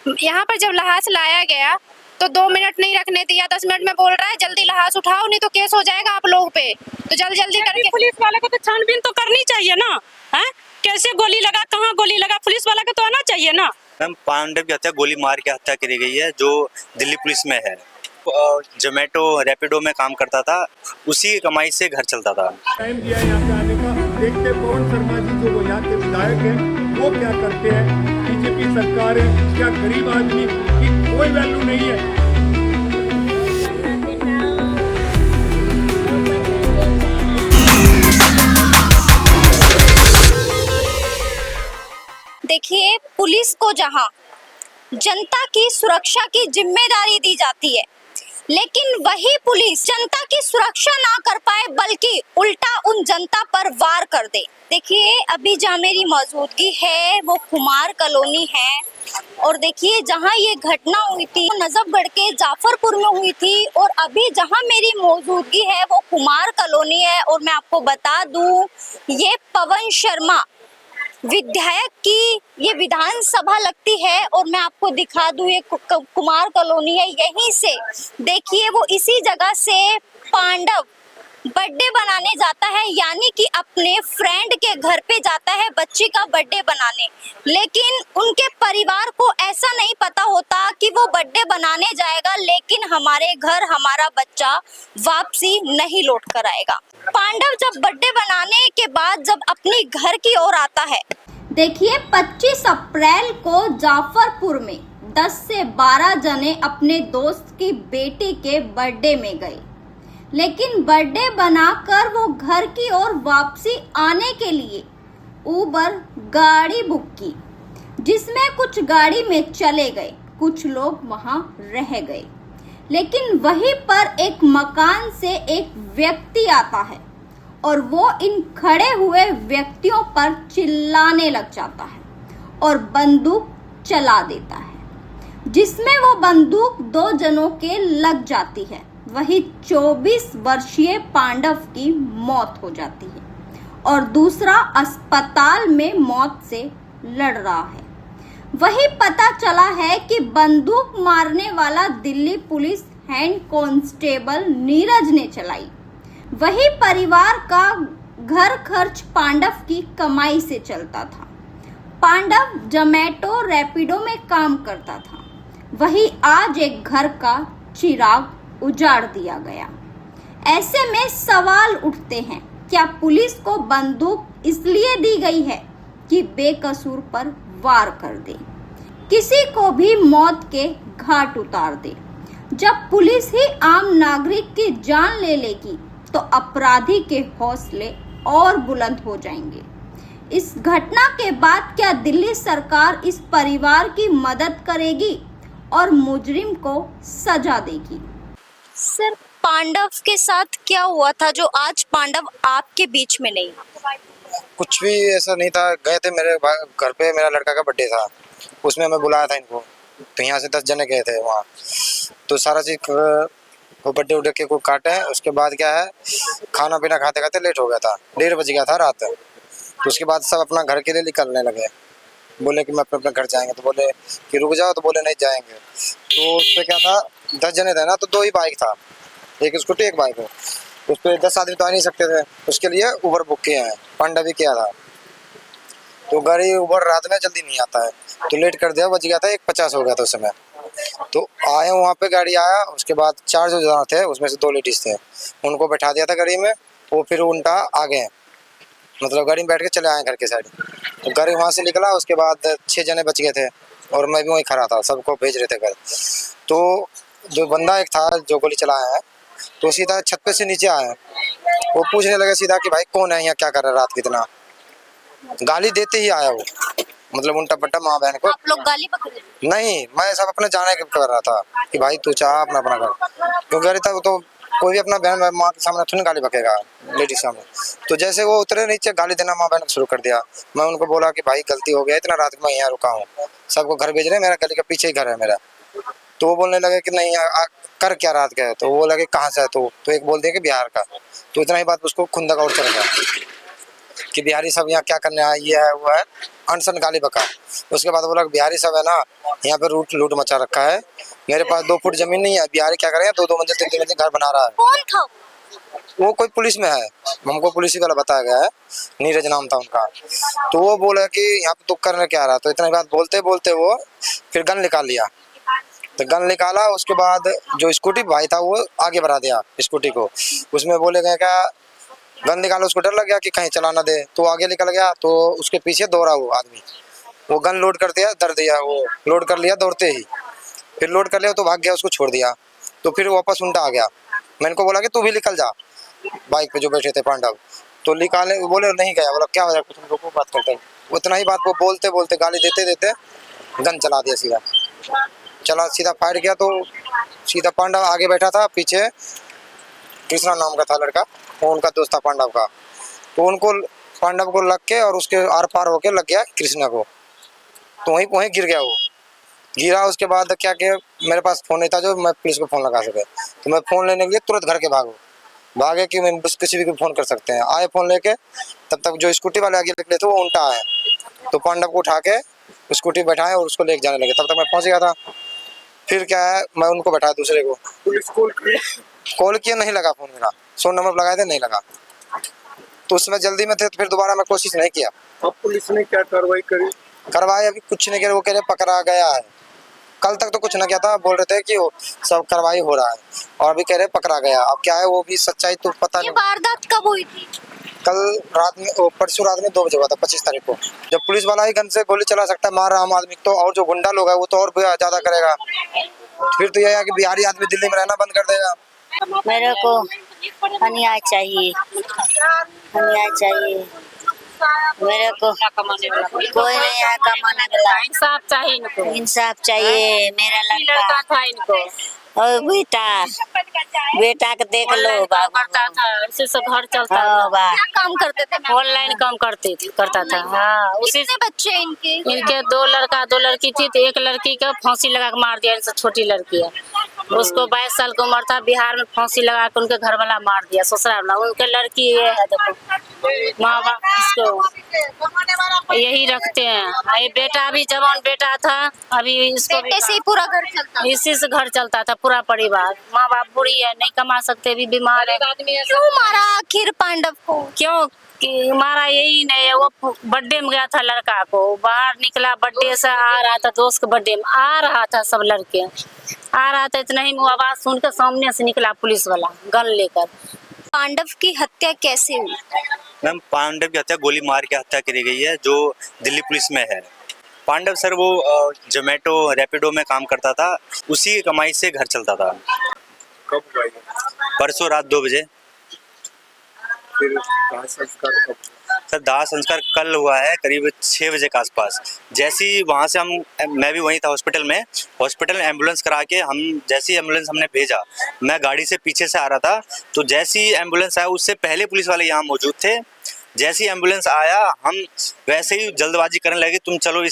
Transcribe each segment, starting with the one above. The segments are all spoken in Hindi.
यहाँ पर जब लहास लाया गया तो 2 मिनट नहीं रखने दिया, 10 मिनट में बोल रहा है जल्दी लहास उठाओ नहीं तो केस हो जाएगा आप लोग पे। तो जल्दी जल्दी करके पुलिस वाले को तो छानबीन तो करनी चाहिए ना, है? कैसे गोली लगा, कहाँ गोली लगा, पुलिस वाला को तो आना चाहिए ना। मैम पांडव की हत्या गोली मार के हत्या करी गई है, जो दिल्ली पुलिस में है। जोमेटो रैपिडो में काम करता था, उसी की कमाई से घर चलता था। टाइम दिया यहाँ पे आने का। देखते पवन शर्मा जी जो यहाँ के विधायक हैं वो क्या करते हैं। बीजेपी सरकार है, क्या गरीब आदमी की कोई वैल्यू नहीं है। देखिए, पुलिस को जहां जनता की सुरक्षा की जिम्मेदारी दी जाती है, लेकिन वही पुलिस जनता की सुरक्षा ना कर पाए बल्कि उल्टा उन जनता पर वार कर दे। देखिए, अभी जहाँ मेरी मौजूदगी है वो कुमार कॉलोनी है और देखिए जहाँ ये घटना हुई थी नजफगढ़ के जाफरपुर में हुई थी और अभी जहाँ मेरी मौजूदगी है वो कुमार कॉलोनी है। और मैं आपको बता दूं, ये पवन शर्मा विधायक की ये विधानसभा लगती है और मैं आपको दिखा दूं ये कुमार कॉलोनी है। यहीं से देखिए वो इसी जगह से पांडव बर्थडे बनाने जाता है, यानी कि अपने फ्रेंड के घर पे जाता है बच्ची का बर्थडे बनाने। लेकिन उनके परिवार को ऐसा नहीं पता होता कि वो बर्थडे बनाने जाएगा लेकिन हमारे घर हमारा बच्चा वापसी नहीं लौट कर आएगा। पांडव जब बर्थडे बनाने के बाद जब अपनी घर की ओर आता है, देखिए 25 अप्रैल को जाफरपुर में 10 से 12 जने अपने दोस्त की बेटी के बर्थडे में गए, लेकिन बर्थडे बनाकर वो घर की ओर वापसी आने के लिए उबर गाड़ी बुक की, जिसमें कुछ गाड़ी में चले गए, कुछ लोग वहां रह गए। लेकिन वहीं पर एक मकान से एक व्यक्ति आता है और वो इन खड़े हुए व्यक्तियों पर चिल्लाने लग जाता है और बंदूक चला देता है, जिसमें वो बंदूक 2 जनों के लग जाती है। वही 24 वर्षीय पांडव की मौत हो जाती है और दूसरा अस्पताल में मौत से लड़ रहा है। वही पता चला है कि बंदूक मारने वाला Delhi police head constable Neeraj ने चलाई। वही परिवार का घर खर्च पांडव की कमाई से चलता था। पांडव जोमेटो रैपिडो में काम करता था। वही आज एक घर का चिराग उजाड़ दिया गया। ऐसे में सवाल उठते हैं, क्या पुलिस को बंदूक इसलिए दी गई है कि बेकसूर पर वार कर दे, किसी को भी मौत के घाट उतार दे? जब पुलिस ही आम नागरिक की जान ले लेगी तो अपराधी के हौसले और बुलंद हो जाएंगे। इस घटना के बाद क्या दिल्ली सरकार इस परिवार की मदद करेगी और मुजरिम को सजा देगी? सर, पांडव के साथ क्या हुआ था जो आज पांडव आपके बीच में नहीं? कुछ भी ऐसा नहीं था। गए थे मेरे घर पे, मेरा लड़का का बर्थडे था, उसमें मैं बुलाया था इनको, तो यहाँ से 10 जने गए थे वहाँ। तो सारा चीज वो बर्थडे उड़े के को काटे हैं। उसके बाद क्या है, खाना पीना खाते खाते लेट हो गया था, 1:30 बज गया था रात। तो उसके बाद सब अपना घर के लिए निकलने लगे, बोले कि मैं अपने घर जाएंगे, तो बोले कि रुक जाओ, तो बोले नहीं जाएंगे। तो उस पर क्या था, 10 जने थे ना, तो 2 ही बाइक था, एक स्कूटी एक बाइक। उस पर 10 आदमी तो आ नहीं सकते थे, उसके लिए उबर बुक किए हैं, पांडा भी किया था। तो गाड़ी उबर रात में जल्दी नहीं आता है, तो लेट कर दिया, बज गया था 1:50 हो गया था उस समय। तो आए वहाँ पे, गाड़ी आया, उसके बाद 4 जो जन थे उसमें से 2 लेडीज थे, उनको बैठा दिया था गाड़ी में। वो फिर उल्टा आ गए, मतलब गाड़ी में बैठ के चले आए घर के साइड। तो गाड़ी वहाँ से निकला, उसके बाद 6 जने बच गए थे और मैं भी वहीं खड़ा था, सबको भेज रहे थे घर। तो जो बंदा एक था जो गोली चलाया है, तो सीधा छत पे से नीचे आया, वो पूछने लगे सीधा कि भाई कौन है यहाँ, क्या कर रहा है रात कितना। गाली देते ही आया वो, मतलब उल्टा पट्टा माँ बहन को। आप लोग गाली पकड़े? नहीं, मैं सब अपने जाने के कर रहा था कि भाई तू चाह अपना अपना कर, क्योंकि अरे तक तो कोई भी अपना बहन माँ के सामने थोड़ी गाली बकेगा, लेडीज सामने। तो जैसे वो उतरे नीचे, गाली देना माँ बहन को शुरू कर दिया। मैं उनको बोला कि भाई गलती हो गया, इतना रात में मैं यहाँ रुका हूँ, सबको घर भेज रहे हैं, मेरा गली के पीछे ही घर है मेरा। तो वो बोलने लगे कि नहीं कर क्या रात गए, तो वो लगे कहाँ से है तो एक बोल दिया कि बिहार का। तो इतना ही बात उसको खुंदक और चल गया। कि बिहारी सब यहाँ क्या करने आए, ये है वो है, अनशन गाली बका। उसके बाद बोला बिहारी सब है ना यहाँ पे लूट मचा रखा है, मेरे पास 2 फुट जमीन नहीं है, बिहारी क्या करें 2-2 मंजिल 3-3 मंजिल घर बना रहा है। कौन था? वो कोई पुलिस में है, हमको पुलिस ही वाला बताया गया है, नीरज नाम था उनका। तो वो बोला कि यहाँ पे तू करने क्या रहा, तो इतना बात बोलते बोलते वो फिर गन निकाल लिया। तो गन निकाला, उसके बाद जो स्कूटी भाई था वो आगे बढ़ा दिया स्कूटी को। उसमें बोले गए क्या गन निकाला, उसको डर लग गया कि कहीं चला ना दे, तो आगे निकल गया। तो उसके पीछे दौड़ा वो आदमी, वो गन लोड कर दिया, डर दिया, वो लोड कर लिया दौड़ते ही, फिर लोड कर लिया तो भाग गया, उसको छोड़ दिया। तो फिर वापस उल्टा आ गया। मैंने इनको बोला कि तू भी निकल जा, बाइक पे जो बैठे थे पांडव, तो निकाले, बोले नहीं गया। बोला क्या हो जाए, कुछ हम लोग को बात करते हैं। उतना ही बात को बोलते बोलते गाली देते देते गन चला दिया, सीधा फायर किया। तो सीधा पांडव आगे बैठा था, पीछे कृष्णा नाम का था लड़का, वो उनका दोस्त था पांडव का। तो उनको पांडव को लग के और उसके आर पार होके लग गया कृष्णा को, तो वहीं गिर गया। वो गिरा, उसके बाद क्या किया, मेरे पास फ़ोन नहीं था जो मैं पुलिस को फ़ोन लगा सके, तो मैं फ़ोन लेने के लिए तुरंत घर के भागे कि मैं किसी भी को फ़ोन कर सकते हैं। आए फ़ोन लेके, तब तक जो स्कूटी वाले आगे निकले थे वो उल्टा आए, तो पांडव को उठा के स्कूटी बैठाए और उसको लेके जाने लगे। तब तक मैं पहुंच गया था। फिर क्या है, मैं उनको बैठाया दूसरे को, पुलिस कॉल किया, नहीं लगा फ़ोन मेरा, 100 नंबर लगाए थे, नहीं लगा। तो उसमें जल्दी में थे, तो फिर दोबारा मैं कोशिश नहीं किया। अब पुलिस ने क्या कार्रवाई करी? करवाए अभी कुछ नहीं करे, वो कह रहे पकड़ा गया है। कल तक तो कुछ ना किया था, बोल रहे थे कि सब कार्रवाई हो रहा है, और अभी कह रहे पकड़ा गया। अब क्या है वो भी सच्चाई तो पता ये नहीं। वारदात कब हुई थी? कल रात में, परसों रात में 2 बजे हुआ था, 25 तारीख को। जब पुलिस वाला ही गन से गोली चला सकता है, मार रहा आम आदमी, तो और जो गुंडा लोग है वो तो और ज्यादा करेगा। फिर तो यह है कि बिहारी आदमी दिल्ली में रहना बंद कर देगा। मेरे को अन्याय चाहिए, अन्याय चाहिए मेरे को। कोई नहीं है कमाने वाला, इंसाफ चाहिए इनको, इंसाफ चाहिए। मेरा लड़का लड़का था इनको, और बेटा को देख लो बाबू, करता था, उसी से घर चलता हाँ बा, क्या काम करते थे? ऑनलाइन काम करता था। हाँ, उसी कितने बच्चे इनके? इनके 2 लड़का 2 लड़की थी, तो एक लड़की का फांसी लगा के मार दिया। इनसे छोटी लड़की है, उसको 22 साल की उम्र था, बिहार में फांसी लगा के उनके घर वाला मार दिया, ससुराल वाला। उनके लड़की ये है, देखो माँ बाप इसको यही रखते हैं। ये बेटा भी जवान बेटा था, अभी इसको बेटे से ही पूरा घर चलता था। इसी से घर चलता था, पूरा परिवार। माँ बाप बूढ़ी है, नहीं कमा सकते, भी बीमार है। क्यों मारा आखिर पांडव को? क्यों कि हमारा यही नहीं है। वो बर्थडे में गया था लड़का को, बाहर निकला, बर्थडे से आ रहा था, दोस्त के बर्थडे में आ रहा था, सब लड़के आ रहा था। इतना ही आवाज सुन के सामने से निकला पुलिस वाला गन लेकर। पांडव की हत्या कैसे हुई? मैम, पांडव की हत्या गोली मार के हत्या करी गई है, जो दिल्ली पुलिस में है। पांडव सर वो जोमेटो रैपिडो में काम करता था, उसी की कमाई से घर चलता था। कब हुआ ये? परसों रात 2 बजे। फिर दाह संस्कार कब? सर दाह संस्कार कल हुआ है, करीब 6 बजे के आसपास। जैसे ही वहाँ से मैं भी वहीं था हॉस्पिटल में एम्बुलेंस करा के, जैसी एम्बुलेंस हमने भेजा, मैं गाड़ी से पीछे से आ रहा था, तो जैसी एम्बुलेंस आया उससे पहले पुलिस वाले यहाँ मौजूद थे। जैसी एम्बुलेंस आया, हम वैसे ही जल्दबाजी करने लगे, तुम चलो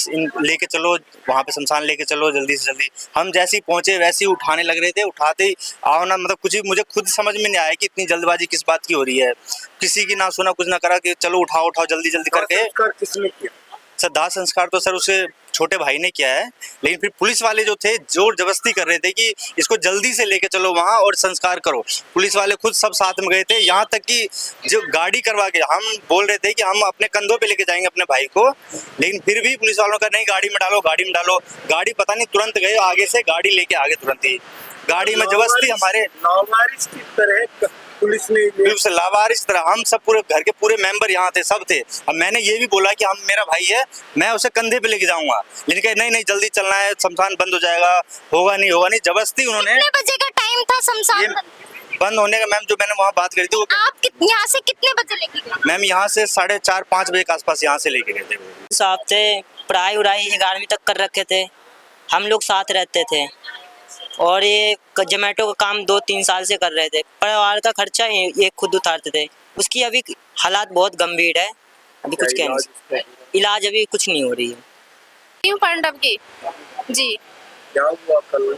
लेके चलो वहाँ पे शमशान, लेके चलो जल्दी से जल्दी। हम जैसे ही पहुँचे वैसे ही उठाने लग रहे थे, उठाते ही आओ ना, मतलब कुछ भी मुझे खुद समझ में नहीं आया कि इतनी जल्दबाजी किस बात की हो रही है। किसी की ना सुना, कुछ ना करा कि चलो उठाओ जल्दी जल्दी करके। संस्कार किसने किया? सर दाह संस्कार तो सर उसे छोटे भाई ने किया है, लेकिन फिर पुलिस वाले जो थे जोर जबरदस्ती कर रहे थे कि इसको जल्दी से लेके चलो वहाँ और संस्कार करो। पुलिस वाले खुद सब साथ में गए थे, यहाँ तक कि जो गाड़ी करवा के हम बोल रहे थे कि हम अपने कंधों पे लेके जाएंगे अपने भाई को, लेकिन फिर भी पुलिस वालों का नहीं, गाड़ी में डालो, गाड़ी में डालो। गाड़ी पता नहीं तुरंत गए आगे से, गाड़ी लेके आगे तुरंत ही गाड़ी में जबरदस्ती हमारे लावारिस की तरह पुलिस ने बिल्कुल लावारिस तरह, हम सब पूरे घर के पूरे मेंबर यहाँ थे, सब थे। अब मैंने ये भी बोला कि हम मेरा भाई है, मैं उसे कंधे पे लेके जाऊंगा, लेकिन कहे नहीं जल्दी चलना है, शमशान बंद हो जाएगा, होगा नहीं। जबरदस्ती उन्होंने। कितने बजे का टाइम था शमशान बंद होने का? मैम जो मैंने वहाँ बात करी थी वो, आप यहाँ से कितने बजे लेके गए? मैम यहाँ से 4:30-5 बजे के आसपास यहाँ से लेके गए थे। साहब थे, पढ़ाई उड़ाई 11वीं तक कर रखे थे, हम लोग साथ रहते थे, और ये जोमेटो का काम 2-3 साल से कर रहे थे। परिवार का खर्चा ये खुद उतारते थे। उसकी अभी हालात बहुत गंभीर है, अभी कुछ कह नहीं, इलाज अभी कुछ नहीं हो रही है। क्यों पांडव की जी क्या हुआ कल?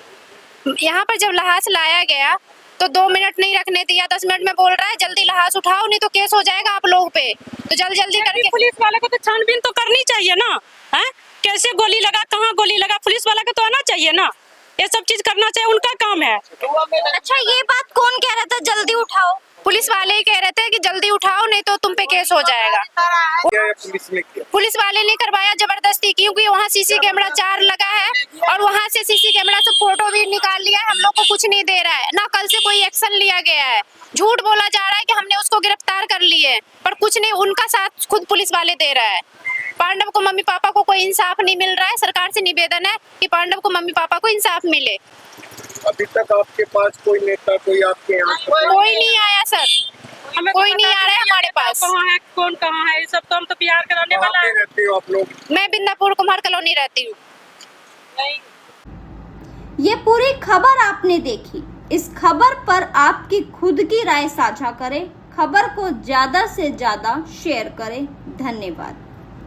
यहाँ पर जब लाश लाया गया तो 2 मिनट नहीं रखने दिया, 10 मिनट में बोल रहा है जल्दी लहास उठाओ नहीं तो केस हो जाएगा आप लोग पे। तो जल्दी करके पुलिस वाले को तो छानबीन तो करनी चाहिए ना, है कैसे गोली लगा, कहाँ गोली लगा, पुलिस वाला को तो आना चाहिए ना, ये सब चीज करना चाहिए, उनका काम है। अच्छा, ये बात कौन कह रहा था जल्दी उठाओ? पुलिस वाले ही कह रहे थे कि जल्दी उठाओ नहीं तो तुम पे केस हो जाएगा। पुलिस वाले ने करवाया जबरदस्ती, क्योंकि वहाँ सीसी कैमरा 4 लगा है और वहाँ से सीसी कैमरा से फोटो भी निकाल लिया है। हम लोग को कुछ नहीं दे रहा है, ना कल से कोई एक्शन लिया गया है। झूठ बोला जा रहा है कि हमने उसको गिरफ्तार कर लिए, पर कुछ नहीं, उनका साथ खुद पुलिस वाले दे रहा है। पांडव को मम्मी पापा को कोई इंसाफ नहीं मिल रहा है। सरकार से निवेदन है कि पांडव को मम्मी पापा को इंसाफ मिले। अभी तक आपके पास कोई नेता, कोई आपके यहाँ कोई नहीं आया सर, हमें कोई नहीं आ रहा है हमारे पास। कहाँ है, कौन कहाँ है, ये सब तो हम तो बिहार के रहने वाला है। रहते हो आप लोग? मैं बिंदापुर कुमार कॉलोनी रहती हूँ। ये पूरी खबर आपने देखी। इस खबर पर आपकी खुद की राय साझा करें। खबर को ज्यादा से ज्यादा शेयर करें। धन्यवाद।